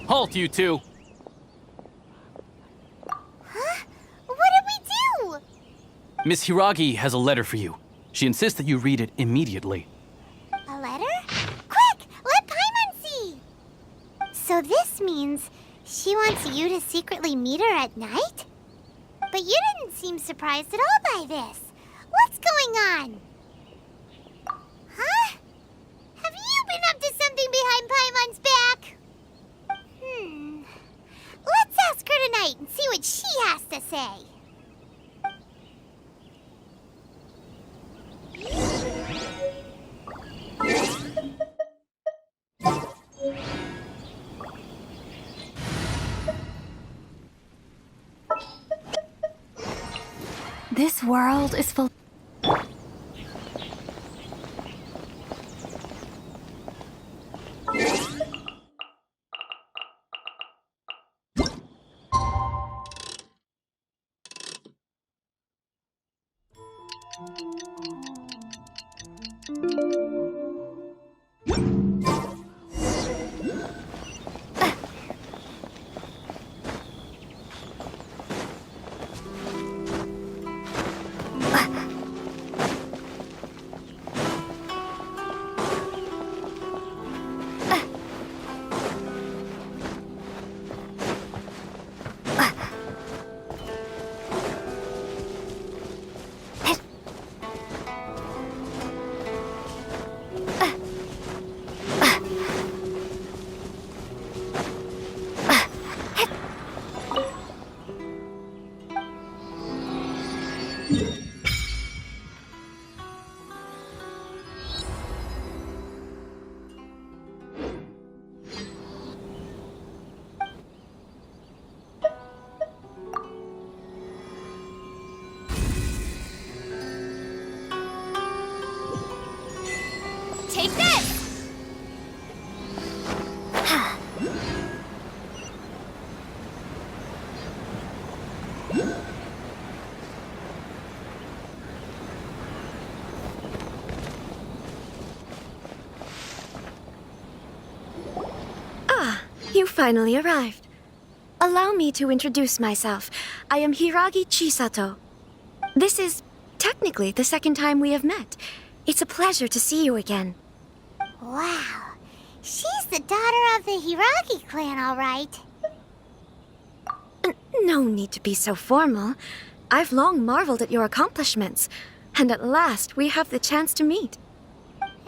Halt, you two! Huh? What did we do? Miss Hiragi has a letter for you. She insists that you read it immediately. A letter? Quick! Let Paimon see! So this means she wants you to secretly meet her at night? But you didn't seem surprised at all by this. What's going on? Huh? Have you been up to something behind Paimon's back? Let's ask her tonight and see what she has to say. This world is full. Take this! Ah, you finally arrived. Allow me to introduce myself. I am Hiragi Chisato. This is technically the second time we have met. It's a pleasure to see you again. Wow. She's the daughter of the Hiragi clan, all right. No need to be so formal. I've long marveled at your accomplishments, and at last we have the chance to meet.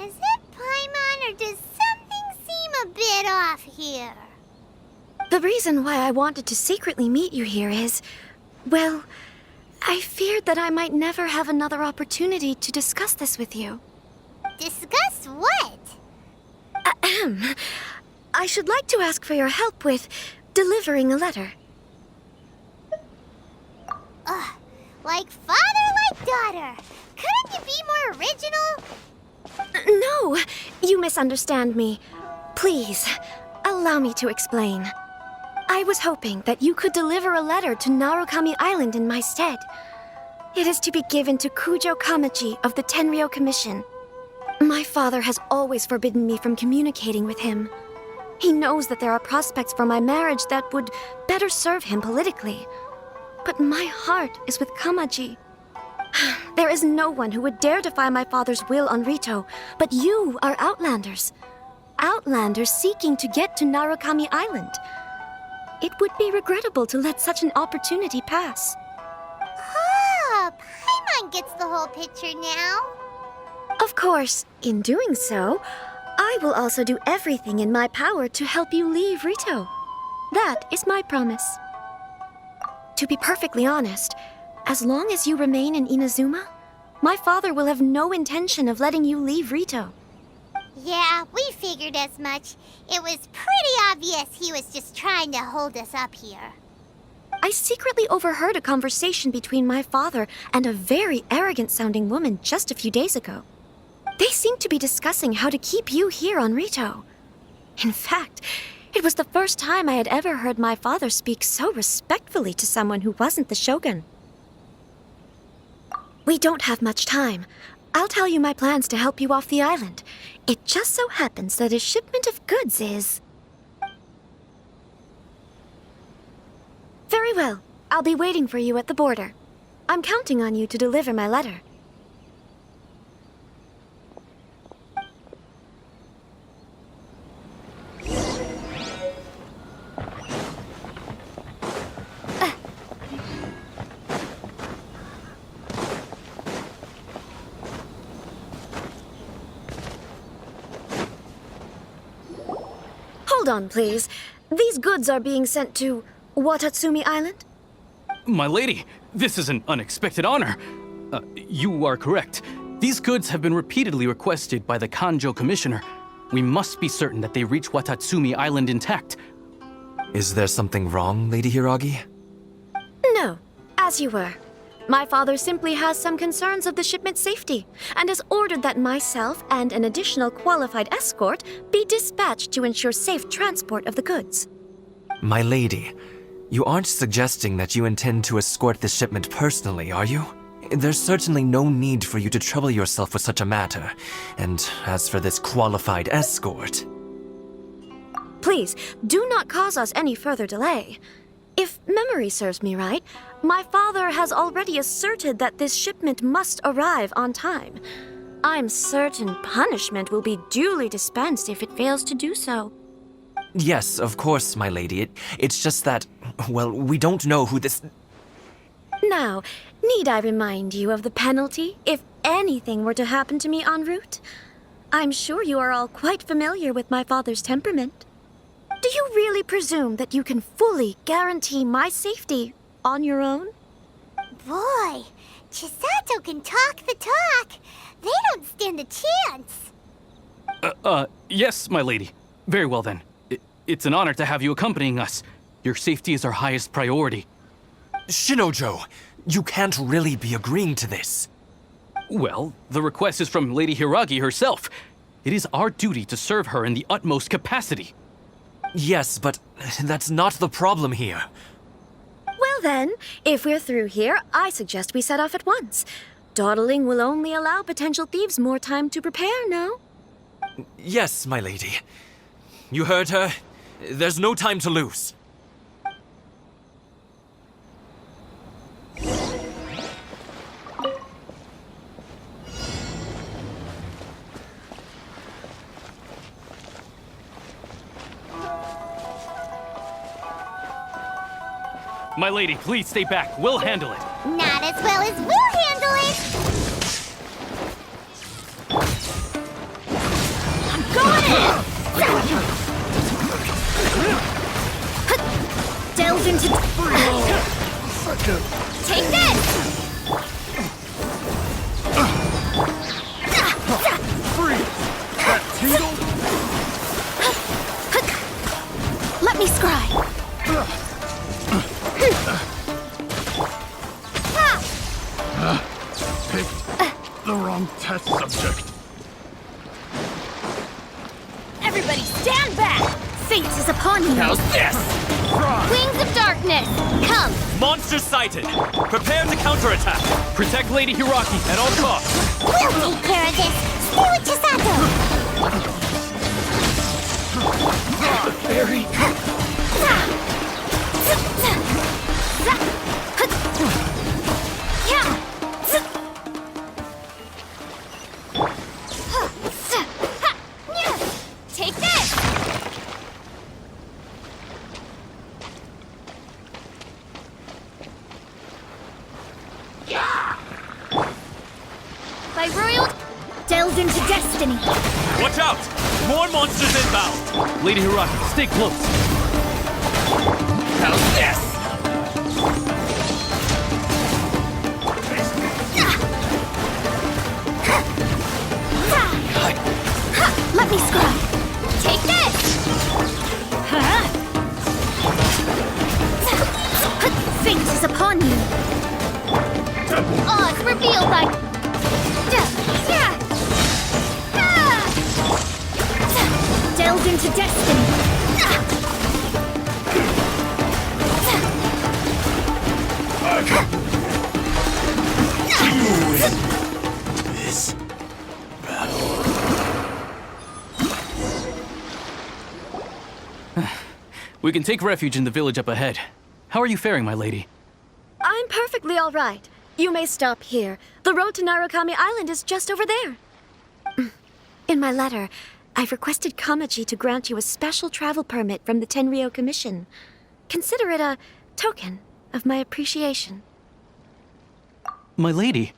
Is it Paimon, or does something seem a bit off here? The reason why I wanted to secretly meet you here is, well, I feared that I might never have another opportunity to discuss this with you. Discuss what? Ahem. I should like to ask for your help with delivering a letter. Like father, like daughter. Couldn't you be more original? No, you misunderstand me. Please, allow me to explain. I was hoping that you could deliver a letter to Narukami Island in my stead. It is to be given to Kujo Kamachi of the Tenryou Commission. My father has always forbidden me from communicating with him. He knows that there are prospects for my marriage that would better serve him politically. But my heart is with Kamaji. There is no one who would dare defy my father's will on Rito, but you are Outlanders. Outlanders seeking to get to Narukami Island. It would be regrettable to let such an opportunity pass. Oh, Paimon gets the whole picture now. Of course, in doing so, I will also do everything in my power to help you leave Rito. That is my promise. To be perfectly honest, as long as you remain in Inazuma, my father will have no intention of letting you leave Rito. Yeah, we figured as much. It was pretty obvious he was just trying to hold us up here. I secretly overheard a conversation between my father and a very arrogant-sounding woman just a few days ago. They seemed to be discussing how to keep you here on Rito. In fact, It was the first time I had ever heard my father speak so respectfully to someone who wasn't the shogun. We don't have much time. I'll tell you my plans to help you off the island. It just so happens that a shipment of goods is... Very well. I'll be waiting for you at the border. I'm counting on you to deliver my letter. Hold on, please. These goods are being sent to Watatsumi Island? My lady, this is an unexpected honor. You are correct. These goods have been repeatedly requested by the Kanjo Commissioner. We must be certain that they reach Watatsumi Island intact. Is there something wrong, Lady Hiragi? No, as you were. My father simply has some concerns of the shipment's safety, and has ordered that myself and an additional qualified escort be dispatched to ensure safe transport of the goods. My lady, you aren't suggesting that you intend to escort the shipment personally, are you? There's certainly no need for you to trouble yourself with such a matter. And as for this qualified escort... Please, do not cause us any further delay. If memory serves me right, my father has already asserted that this shipment must arrive on time. I'm certain punishment will be duly dispensed if it fails to do so. Yes, of course, my lady. It's just that, well, we don't know who this... Now, need I remind you of the penalty if anything were to happen to me en route? I'm sure you are all quite familiar with my father's temperament. Do you really presume that you can fully guarantee my safety on your own? Boy, Chisato can talk the talk. They don't stand a chance. Yes, my lady. Very well then. It's an honor to have you accompanying us. Your safety is our highest priority. Shinojo, you can't really be agreeing to this. Well, the request is from Lady Hiragi herself. It is our duty to serve her in the utmost capacity. Yes, but that's not the problem here. Well then, if we're through here, I suggest we set off at once. Dawdling will only allow potential thieves more time to prepare, no? Yes, my lady. You heard her. There's no time to lose. My lady, please stay back. We'll handle it. Not as well as we'll handle it. I'm going in! Delve into... Take this! Free! That tingle? Let me scry. Picked the wrong test subject. Everybody stand back! Fate is upon you! How's this? Wings of darkness, come! Monster sighted! Prepare to counterattack! Protect Lady Hiragi at all costs. We'll take care of this. Stay with Chisato. Fairy! Take this! By royal... delved into destiny. Watch out! More monsters inbound! Lady Hiragi, stay close. How's this? Let me scry. Take this! Fate is upon you. Odds revealed by... Delved into destiny. We can take refuge in the village up ahead. How are you faring, my lady? I'm perfectly all right. You may stop here. The road to Narukami Island is just over there. In my letter, I've requested Kamaji to grant you a special travel permit from the Tenryou Commission. Consider it a token of my appreciation. My lady.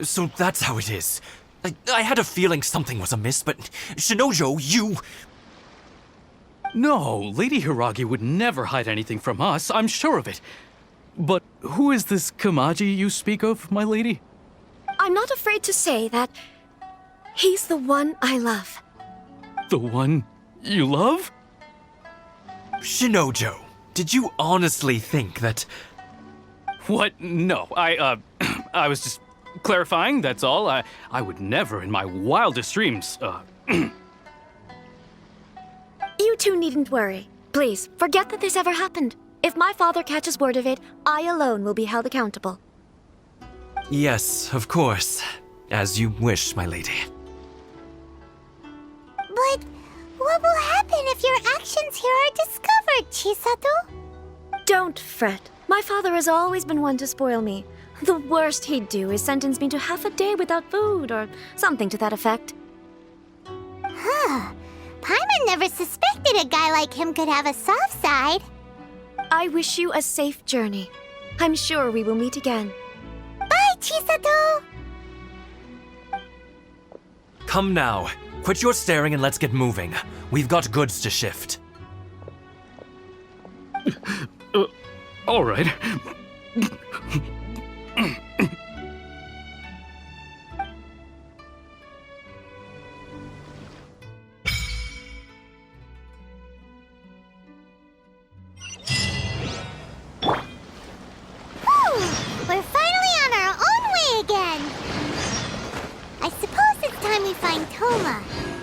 So that's how it is. I had a feeling something was amiss, but Shinojo, you... No, Lady Hiragi would never hide anything from us, I'm sure of it. But who is this Kamaji you speak of, my lady? I'm not afraid to say that he's the one I love. The one you love? Shinojo, did you honestly think that... What? No, I was just clarifying, that's all. I would never in my wildest dreams, You two needn't worry. Please, forget that this ever happened. If my father catches word of it, I alone will be held accountable. Yes, of course. As you wish, my lady. But what will happen if your actions here are discovered, Chisato? Don't fret. My father has always been one to spoil me. The worst he'd do is sentence me to half a day without food or something to that effect. Huh. Paimon never suspected a guy like him could have a soft side. I wish you a safe journey. I'm sure we will meet again. Bye, Chisato! Come now. Quit your staring and let's get moving. We've got goods to shift. all right. We're finally on our own way again! I suppose it's time we find Toma.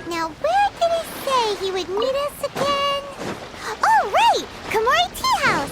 Now, where did he say he would meet us again? Oh, right! Komori Tea House!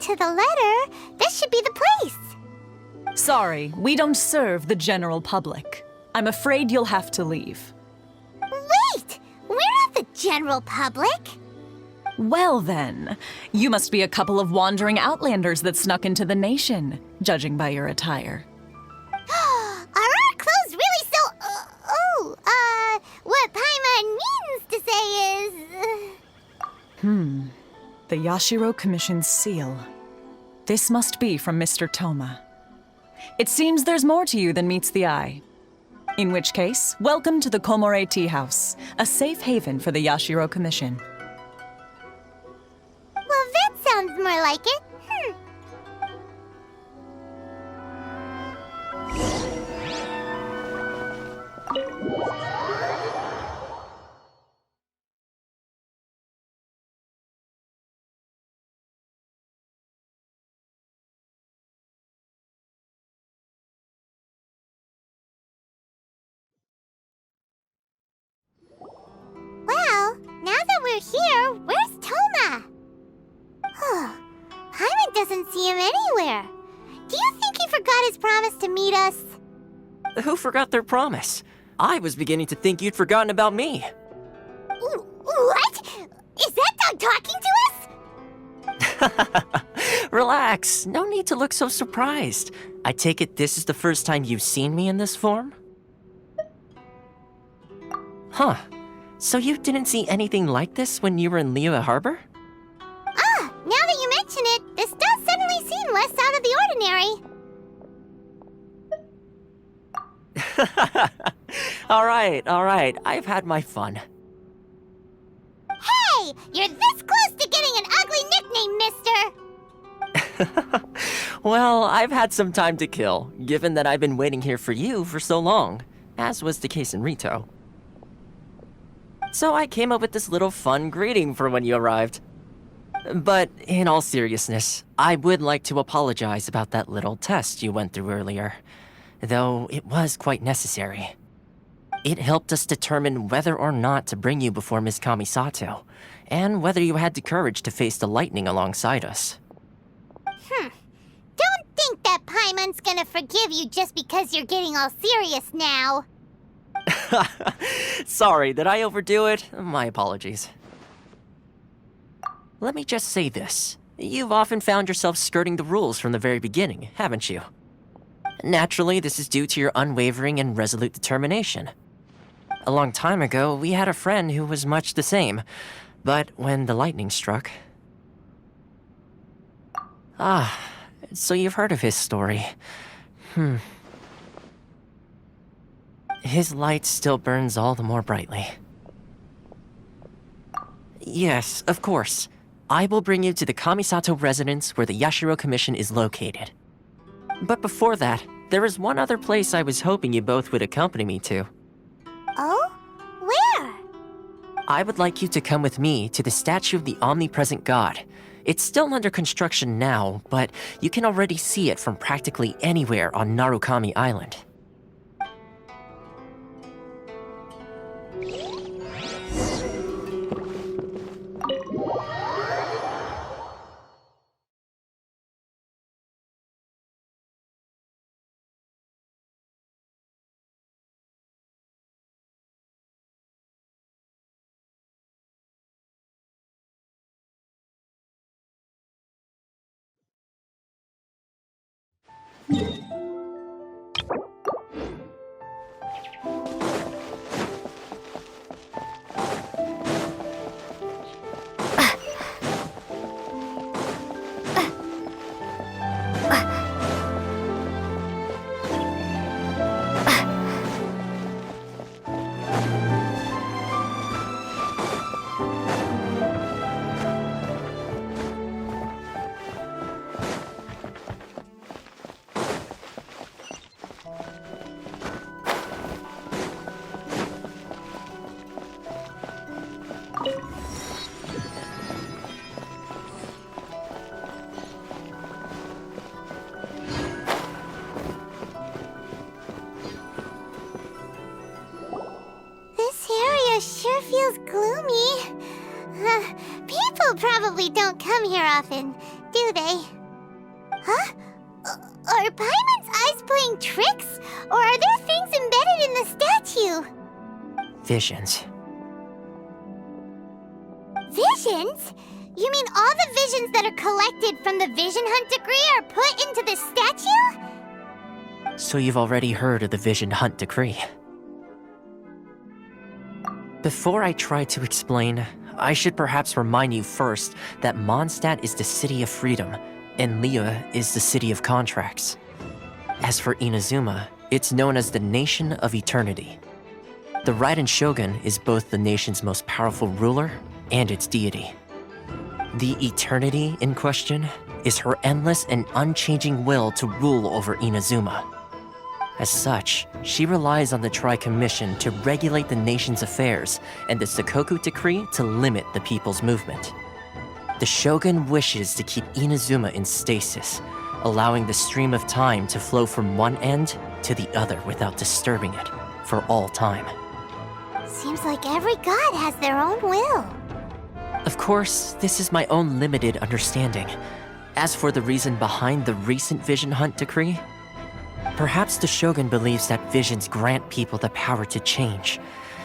To the letter, this should be the place. Sorry, we don't serve the general public. I'm afraid you'll have to leave. Wait! We're not the general public. Well then, you must be a couple of wandering outlanders that snuck into the nation, judging by your attire. Are our clothes really so... what Paimon means to say is... The Yashiro Commission's seal. This must be from Mr. Toma. It seems there's more to you than meets the eye. In which case, welcome to the Komore Tea House, a safe haven for the Yashiro Commission. Well, that sounds more like it. Well, now that we're here, where's Toma? Paimon doesn't see him anywhere. Do you think he forgot his promise to meet us? Who forgot their promise? I was beginning to think you'd forgotten about me. What? Is that dog talking to us? Relax, no need to look so surprised. I take it this is the first time you've seen me in this form? Huh. So you didn't see anything like this when you were in Liyue Harbor? Now that you mention it, this does suddenly seem less out of the ordinary. All right. I've had my fun. Hey! You're this close to getting an ugly nickname, mister! Well, I've had some time to kill, given that I've been waiting here for you for so long, as was the case in Rito. So I came up with this little fun greeting for when you arrived. But in all seriousness, I would like to apologize about that little test you went through earlier, though it was quite necessary. It helped us determine whether or not to bring you before Miss Kamisato, and whether you had the courage to face the lightning alongside us. Don't think that Paimon's gonna forgive you just because you're getting all serious now. Sorry, did I overdo it? My apologies. Let me just say this. You've often found yourself skirting the rules from the very beginning, haven't you? Naturally, this is due to your unwavering and resolute determination. A long time ago, we had a friend who was much the same, but when the lightning struck... so you've heard of his story. His light still burns all the more brightly. Yes, of course. I will bring you to the Kamisato residence where the Yashiro Commission is located. But before that, there is one other place I was hoping you both would accompany me to. Oh? Where? I would like you to come with me to the statue of the omnipresent god. It's still under construction now, but you can already see it from practically anywhere on Narukami Island. Sure feels gloomy. People probably don't come here often, do they? Huh? Are Paimon's eyes playing tricks? Or are there things embedded in the statue? Visions. Visions? visions? You mean all the visions that are collected from the Vision Hunt decree are put into this statue? So you've already heard of the Vision Hunt decree. Before I try to explain, I should perhaps remind you first that Mondstadt is the city of freedom, and Liyue is the city of contracts. As for Inazuma, it's known as the Nation of Eternity. The Raiden Shogun is both the nation's most powerful ruler and its deity. The Eternity in question is her endless and unchanging will to rule over Inazuma. As such, she relies on the Tri-Commission to regulate the nation's affairs and the Sakoku Decree to limit the people's movement. The Shogun wishes to keep Inazuma in stasis, allowing the stream of time to flow from one end to the other without disturbing it for all time. Seems like every god has their own will. Of course, this is my own limited understanding. As for the reason behind the recent Vision Hunt decree, perhaps the Shogun believes that visions grant people the power to change,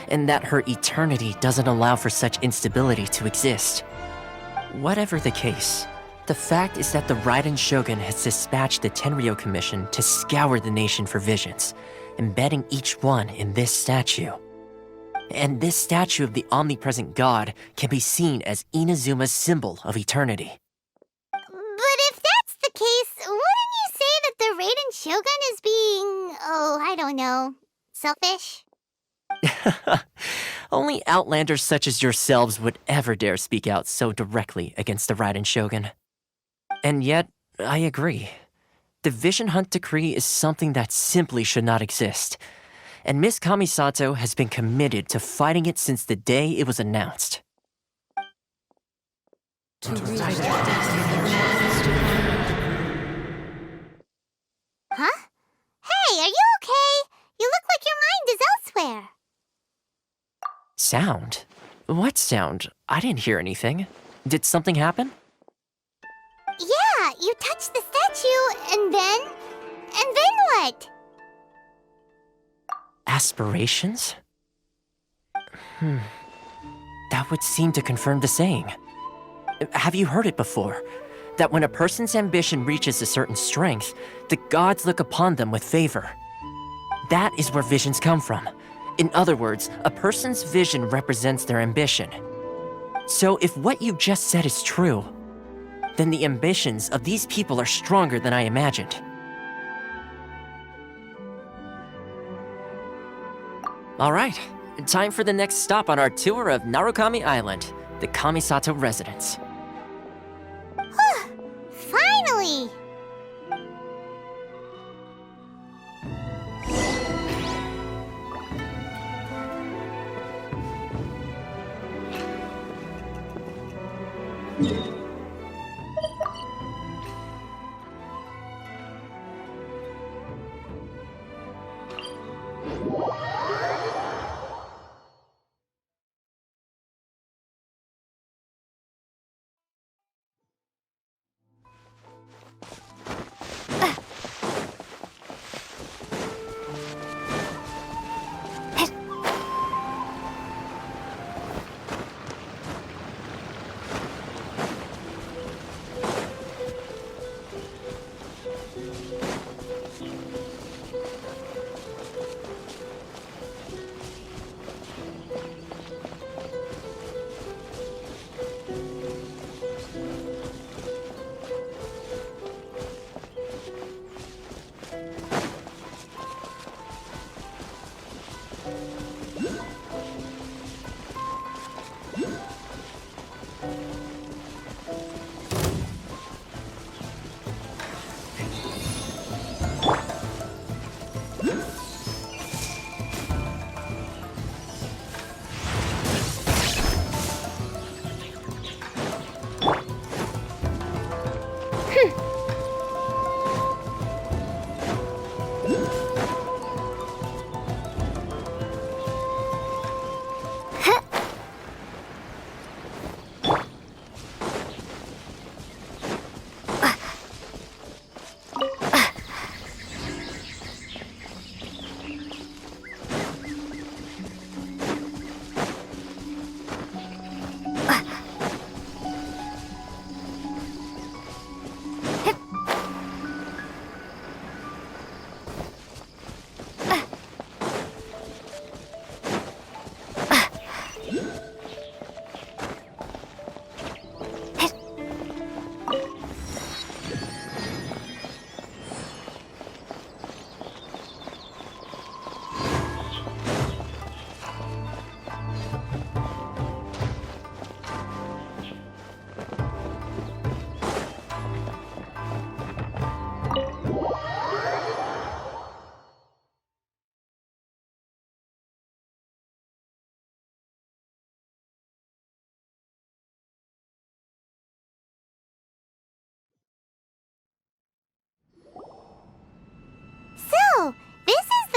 and that her eternity doesn't allow for such instability to exist. Whatever the case, the fact is that the Raiden Shogun has dispatched the Tenryou Commission to scour the nation for visions, embedding each one in this statue. And this statue of the omnipresent god can be seen as Inazuma's symbol of eternity. But if that's the case, wouldn't you say that the Raiden Shogun is being, I don't know, selfish? Only outlanders such as yourselves would ever dare speak out so directly against the Raiden Shogun. And yet, I agree. The Vision Hunt decree is something that simply should not exist. And Miss Kamisato has been committed to fighting it since the day it was announced. Huh? Hey, are you okay? You look like your mind is elsewhere. Sound? What sound? I didn't hear anything. Did something happen? Yeah, you touched the statue, and then what? Aspirations? That would seem to confirm the saying. Have you heard it before? That when a person's ambition reaches a certain strength, the gods look upon them with favor. That is where visions come from. In other words, a person's vision represents their ambition. So if what you just said is true, then the ambitions of these people are stronger than I imagined. All right, time for the next stop on our tour of Narukami Island, the Kamisato residence. Finally!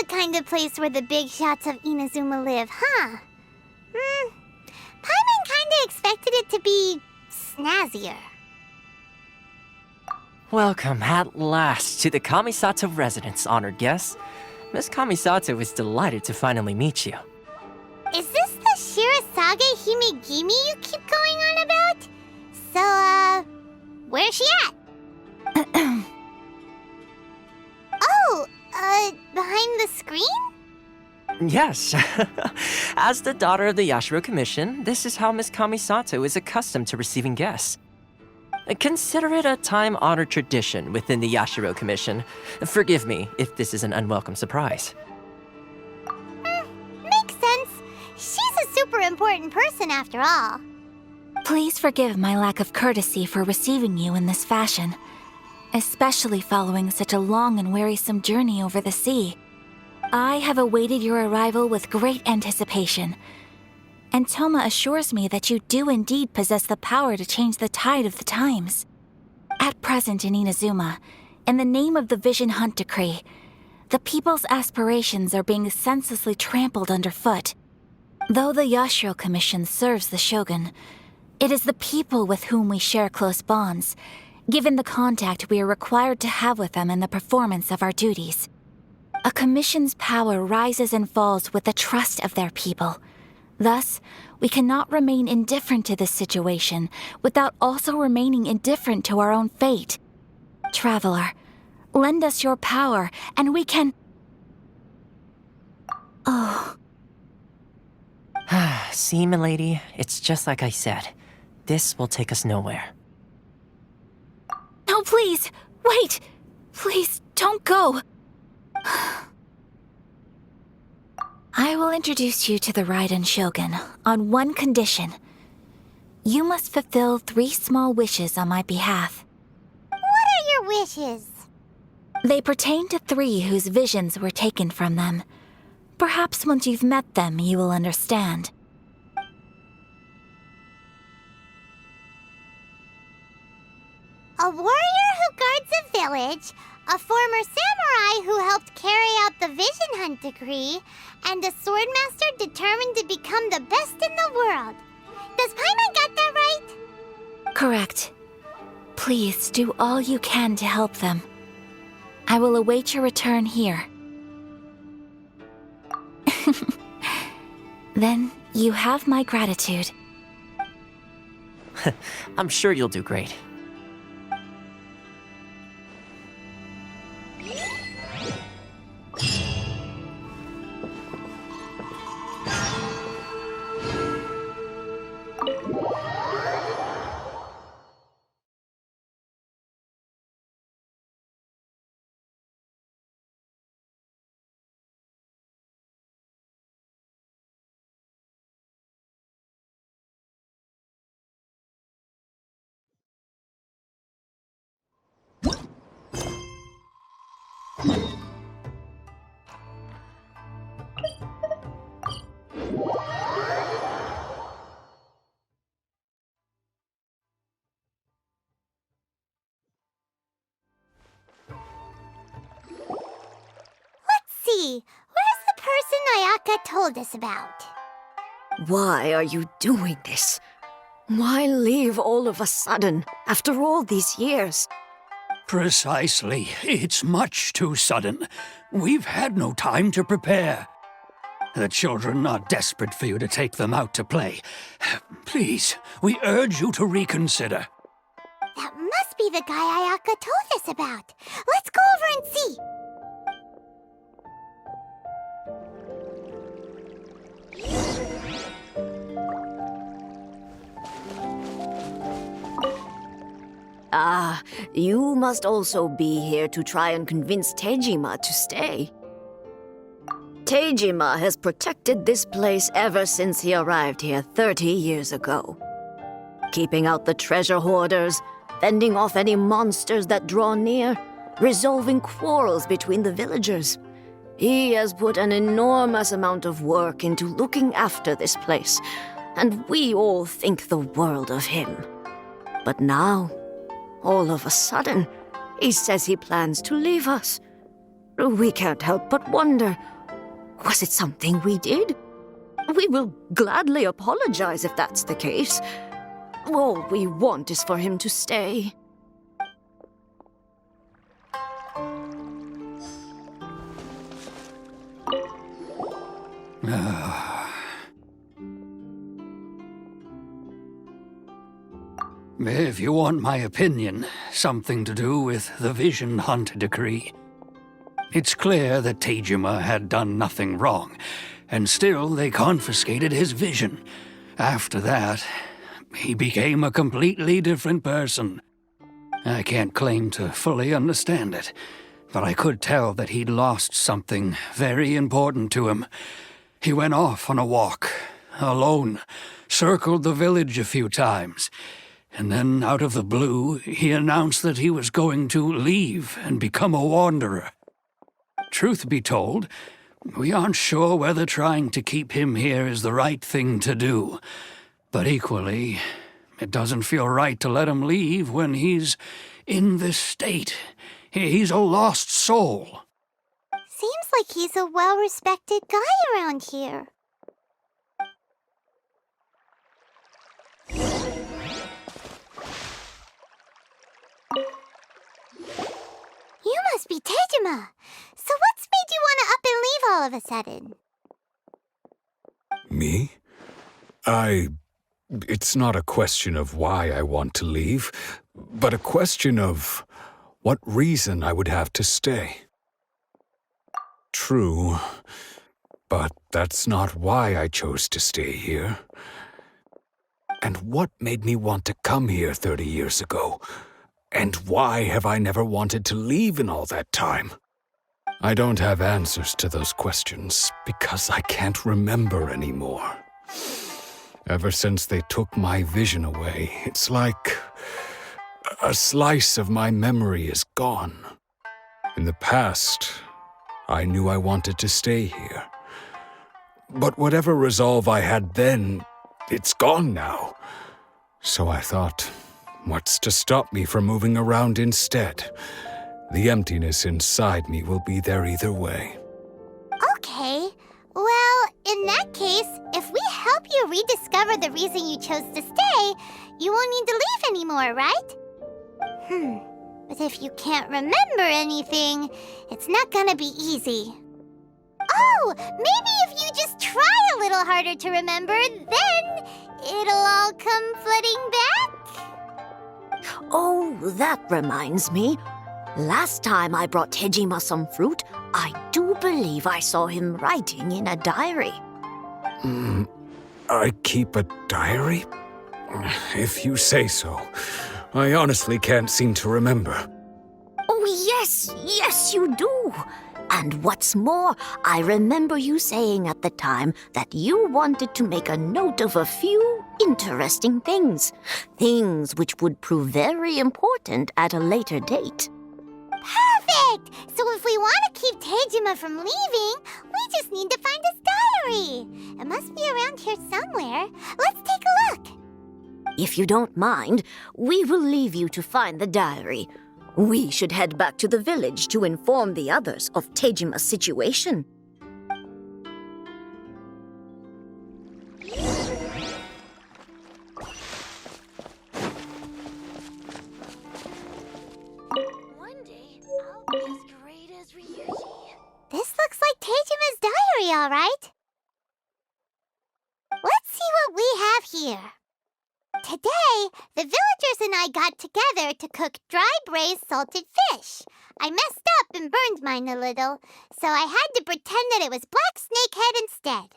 kind of place where the big shots of Inazuma live, huh? Paimon kinda expected it to be snazzier. Welcome at last to the Kamisato residence, honored guests. Miss Kamisato is delighted to finally meet you. Is this the Shirasage Himegimi you keep going on about? So, where's she at? Behind the screen? Yes. As the daughter of the Yashiro Commission, this is how Miss Kamisato is accustomed to receiving guests. Consider it a time-honored tradition within the Yashiro Commission. Forgive me if this is an unwelcome surprise. Makes sense. She's a super important person after all. Please forgive my lack of courtesy for receiving you in this fashion, especially following such a long and wearisome journey over the sea. I have awaited your arrival with great anticipation, and Toma assures me that you do indeed possess the power to change the tide of the times. At present in Inazuma, in the name of the Vision Hunt Decree, the people's aspirations are being senselessly trampled underfoot. Though the Yashiro Commission serves the Shogun, it is the people with whom we share close bonds, given the contact we are required to have with them in the performance of our duties. A commission's power rises and falls with the trust of their people. Thus, we cannot remain indifferent to this situation without also remaining indifferent to our own fate. Traveler, lend us your power, and we can... Oh. See, milady, it's just like I said. This will take us nowhere. No, please! Wait! Please, don't go! I will introduce you to the Raiden Shogun on one condition. You must fulfill 3 small wishes on my behalf. What are your wishes? They pertain to 3 whose visions were taken from them. Perhaps once you've met them, you will understand. A warrior who guards a village, a former samurai who helped carry out the Vision Hunt Decree, and a swordmaster determined to become the best in the world. Does Paimon got that right? Correct. Please do all you can to help them. I will await your return here. Then you have my gratitude. I'm sure you'll do great. See, where's the person Ayaka told us about? Why are you doing this? Why leave all of a sudden, after all these years? Precisely. It's much too sudden. We've had no time to prepare. The children are desperate for you to take them out to play. Please, we urge you to reconsider. That must be the guy Ayaka told us about. Let's go over and see. Ah, you must also be here to try and convince Tejima to stay. Tejima has protected this place ever since he arrived here 30 years ago. Keeping out the treasure hoarders, fending off any monsters that draw near, resolving quarrels between the villagers. He has put an enormous amount of work into looking after this place, and we all think the world of him. But now, all of a sudden, he says he plans to leave us. We can't help but wonder Was it something we did? We will gladly apologize if that's the case. All we want is for him to stay. If you want my opinion, something to do with the Vision Hunt decree. It's clear that Tejima had done nothing wrong, and still they confiscated his vision. After that, he became a completely different person. I can't claim to fully understand it, but I could tell that he'd lost something very important to him. He went off on a walk, alone, circled the village a few times, and then out of the blue, he announced that he was going to leave and become a wanderer. Truth be told, we aren't sure whether trying to keep him here is the right thing to do. But equally, it doesn't feel right to let him leave when he's in this state. He's a lost soul. Seems like he's a well-respected guy around here. You must be Tejima. So what's made you want to up and leave all of a sudden? Me? It's not a question of why I want to leave, but a question of what reason I would have to stay. True, but that's not why I chose to stay here. And what made me want to come here 30 years ago? And why have I never wanted to leave in all that time? I don't have answers to those questions because I can't remember anymore. Ever since they took my vision away, it's like a slice of my memory is gone. In the past, I knew I wanted to stay here. But whatever resolve I had then, it's gone now. So I thought, what's to stop me from moving around instead? The emptiness inside me will be there either way. Okay. Well, in that case, if we help you rediscover the reason you chose to stay, you won't need to leave anymore, right? But if you can't remember anything, it's not gonna be easy. Oh, maybe if you just try a little harder to remember, then it'll all come flooding back. Oh, that reminds me. Last time I brought Tejima some fruit, I do believe I saw him writing in a diary. I keep a diary? If you say so. I honestly can't seem to remember. Oh, yes, you do. And what's more, I remember you saying at the time that you wanted to make a note of a few interesting things. Things which would prove very important at a later date. Perfect! So if we want to keep Tejima from leaving, we just need to find his diary. It must be around here somewhere. Let's take a look. If you don't mind, we will leave you to find the diary. We should head back to the village to inform the others of Tejima's situation. One day, I'll be as great as Ryuji. This looks like Tejima's diary, all right. Let's see what we have here. Today, the villagers and I got together to cook dry braised salted fish. I messed up and burned mine a little, so I had to pretend that it was black snakehead instead.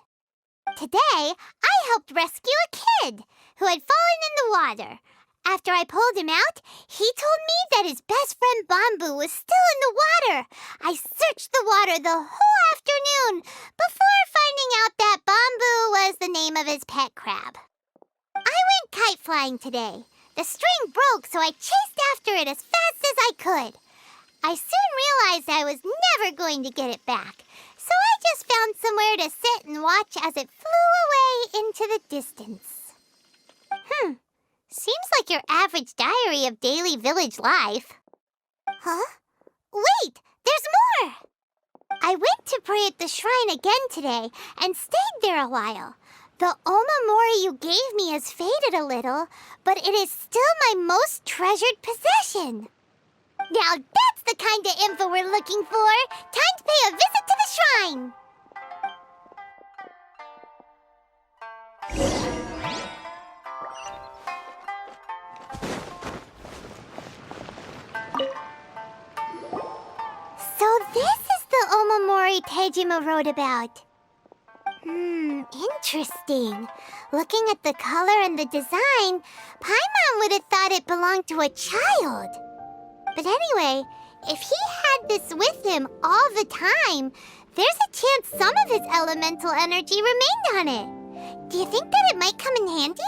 Today, I helped rescue a kid who had fallen in the water. After I pulled him out, he told me that his best friend Bamboo was still in the water. I searched the water the whole afternoon before finding out that Bamboo was the name of his pet crab. I went kite flying today. The string broke, so I chased after it as fast as I could. I soon realized I was never going to get it back, so I just found somewhere to sit and watch as it flew away into the distance. Seems like your average diary of daily village life. Huh? Wait, there's more! I went to pray at the shrine again today and stayed there a while. The Omamori you gave me has faded a little, but it is still my most treasured possession. Now that's the kind of info we're looking for. Time to pay a visit to the shrine. So this is the Omamori Tejima wrote about. Interesting. Looking at the color and the design, Paimon would have thought it belonged to a child. But anyway, if he had this with him all the time, there's a chance some of his elemental energy remained on it. Do you think that it might come in handy?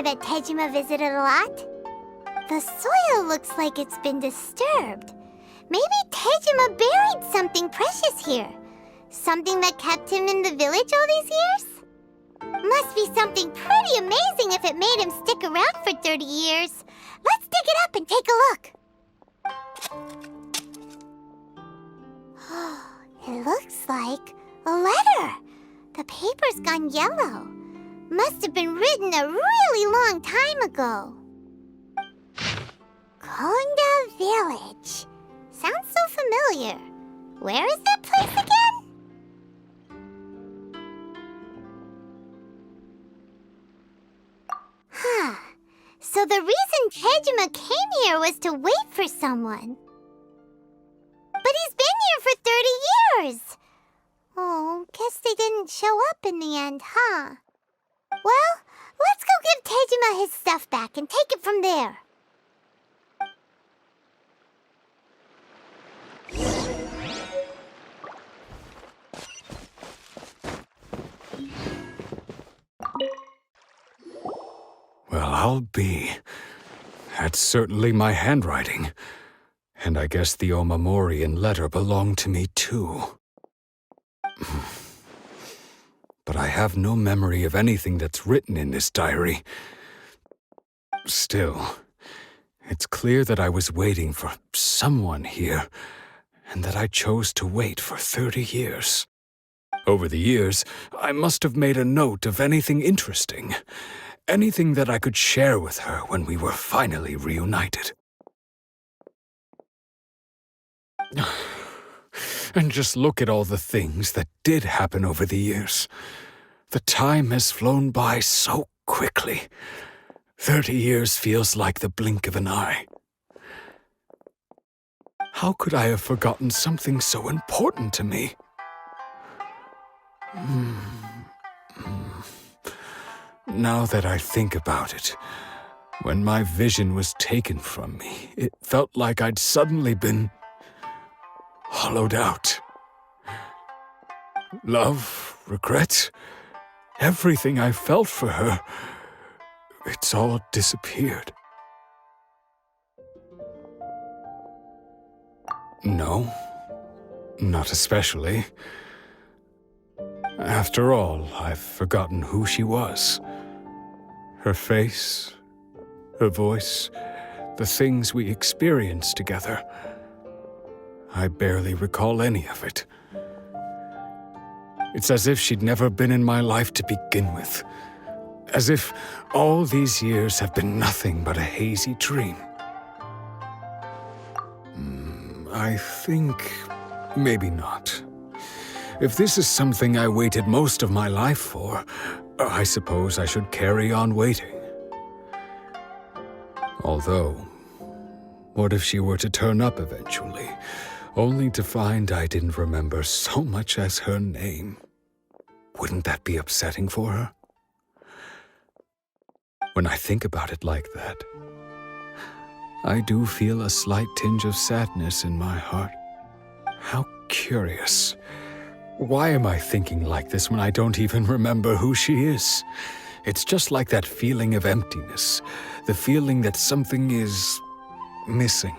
That Tejima visited a lot. The soil looks like it's been disturbed. Maybe Tejima buried something precious here. Something that kept him in the village all these years? Must be something pretty amazing if it made him stick around for 30 years. Let's dig it up and take a look. It looks like a letter. The paper's gone yellow. Must have been written a really long time ago. Konda Village. Sounds so familiar. Where is that place again? So the reason Tejima came here was to wait for someone. But he's been here for 30 years. Oh, guess they didn't show up in the end, huh? Well, let's go give Tejima his stuff back and take it from there. Well, I'll be. That's certainly my handwriting. And I guess the Omamorian letter belonged to me too. But I have no memory of anything that's written in this diary. Still, it's clear that I was waiting for someone here, and that I chose to wait for 30 years. Over the years, I must have made a note of anything interesting, anything that I could share with her when we were finally reunited. And just look at all the things that did happen over the years. The time has flown by so quickly. 30 years feels like the blink of an eye. How could I have forgotten something so important to me? Now that I think about it, when my vision was taken from me, it felt like I'd suddenly been hollowed out. Love, regret, everything I felt for her, it's all disappeared. No, not especially. After all, I've forgotten who she was. Her face, her voice, the things we experienced together. I barely recall any of it. It's as if she'd never been in my life to begin with. As if all these years have been nothing but a hazy dream. I think maybe not. If this is something I waited most of my life for, I suppose I should carry on waiting. Although, what if she were to turn up eventually, only to find I didn't remember so much as her name? Wouldn't that be upsetting for her? When I think about it like that, I do feel a slight tinge of sadness in my heart. How curious. Why am I thinking like this when I don't even remember who she is? It's just like that feeling of emptiness, the feeling that something is missing.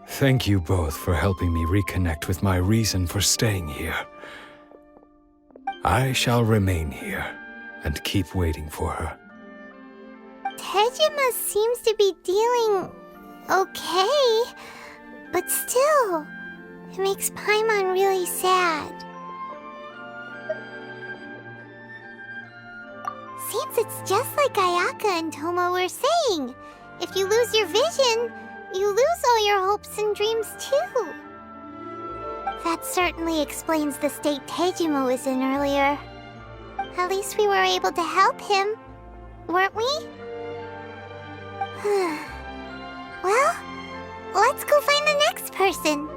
Thank you both for helping me reconnect with my reason for staying here. I shall remain here and keep waiting for her. Tejima seems to be dealing okay, but still, it makes Paimon really sad. Seems it's just like Ayaka and Toma were saying. If you lose your vision, you lose all your hopes and dreams too. That certainly explains the state Tejima was in earlier. At least we were able to help him, weren't we? Well, let's go find the next person.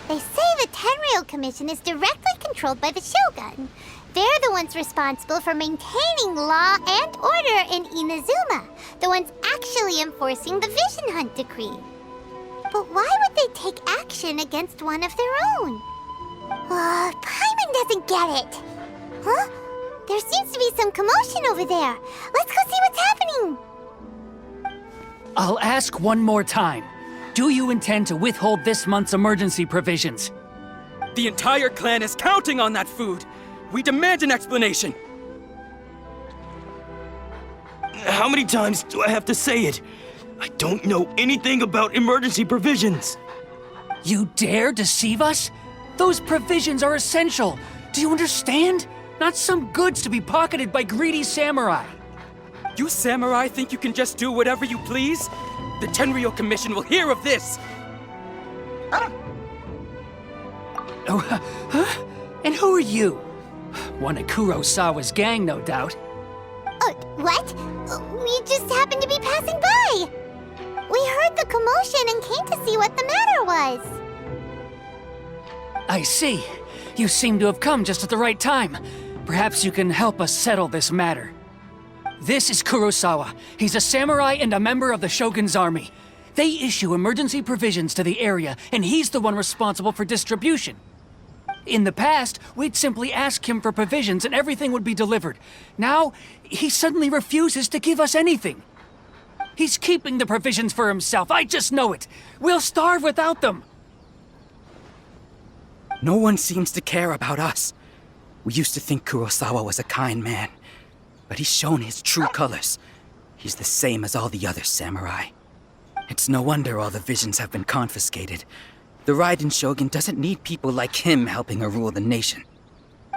They say the Tenryou Commission is directly controlled by the Shogun. They're the ones responsible for maintaining law and order in Inazuma, the ones actually enforcing the Vision Hunt Decree. But why would they take action against one of their own? Paimon doesn't get it. Huh? There seems to be some commotion over there. Let's go see what's happening. I'll ask one more time. Do you intend to withhold this month's emergency provisions? The entire clan is counting on that food. We demand an explanation. How many times do I have to say it? I don't know anything about emergency provisions. You dare deceive us? Those provisions are essential. Do you understand? Not some goods to be pocketed by greedy samurai. You samurai think you can just do whatever you please? The Tenryou Commission will hear of this! Oh, huh? And who are you? One of Kurosawa's gang, no doubt. What? We just happened to be passing by. We heard the commotion and came to see what the matter was. I see. You seem to have come just at the right time. Perhaps you can help us settle this matter. This is Kurosawa. He's a samurai and a member of the Shogun's army. They issue emergency provisions to the area, and he's the one responsible for distribution. In the past, we'd simply ask him for provisions and everything would be delivered. Now, he suddenly refuses to give us anything. He's keeping the provisions for himself, I just know it. We'll starve without them. No one seems to care about us. We used to think Kurosawa was a kind man, but he's shown his true colors. He's the same as all the other samurai. It's no wonder all the visions have been confiscated. The Raiden Shogun doesn't need people like him helping her rule the nation.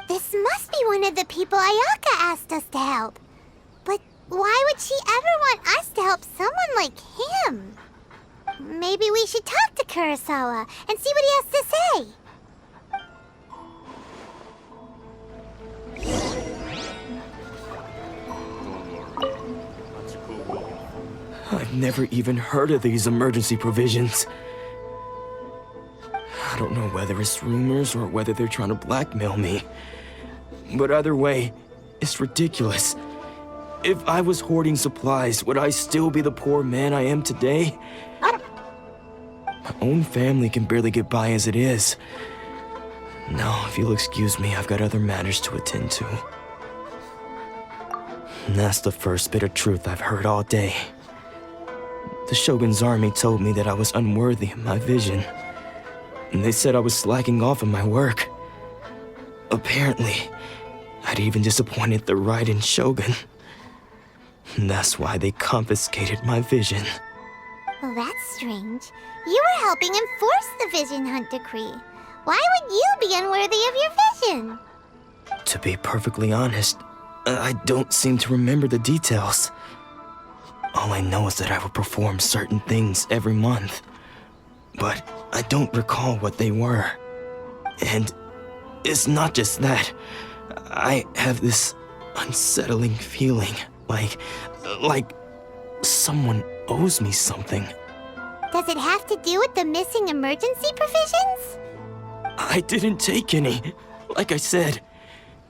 This must be one of the people Ayaka asked us to help. But why would she ever want us to help someone like him? Maybe we should talk to Kurosawa and see what he has to say. I've never even heard of these emergency provisions. I don't know whether it's rumors or whether they're trying to blackmail me. But either way, it's ridiculous. If I was hoarding supplies, would I still be the poor man I am today? My own family can barely get by as it is. Now, if you'll excuse me, I've got other matters to attend to. And that's the first bit of truth I've heard all day. The Shogun's army told me that I was unworthy of my vision. And they said I was slacking off in my work. Apparently, I'd even disappointed the Raiden Shogun. And that's why they confiscated my vision. Well, that's strange. You were helping enforce the Vision Hunt Decree. Why would you be unworthy of your vision? To be perfectly honest, I don't seem to remember the details. All I know is that I would perform certain things every month, but I don't recall what they were. And it's not just that. I have this unsettling feeling, like someone owes me something. Does it have to do with the missing emergency provisions? I didn't take any. Like I said,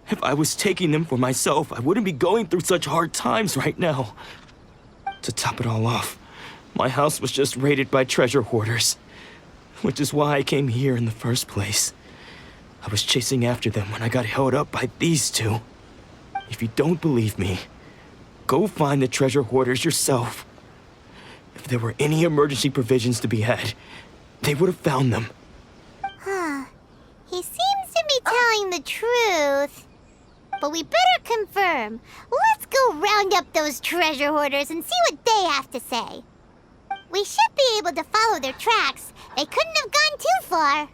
if I was taking them for myself, I wouldn't be going through such hard times right now. To top it all off, my house was just raided by treasure hoarders, which is why I came here in the first place. I was chasing after them when I got held up by these two. If you don't believe me, go find the treasure hoarders yourself. If there were any emergency provisions to be had, they would have found them. He seems to be telling the truth. But we better confirm. Let's go round up those treasure hoarders and see what they have to say. We should be able to follow their tracks. They couldn't have gone too far.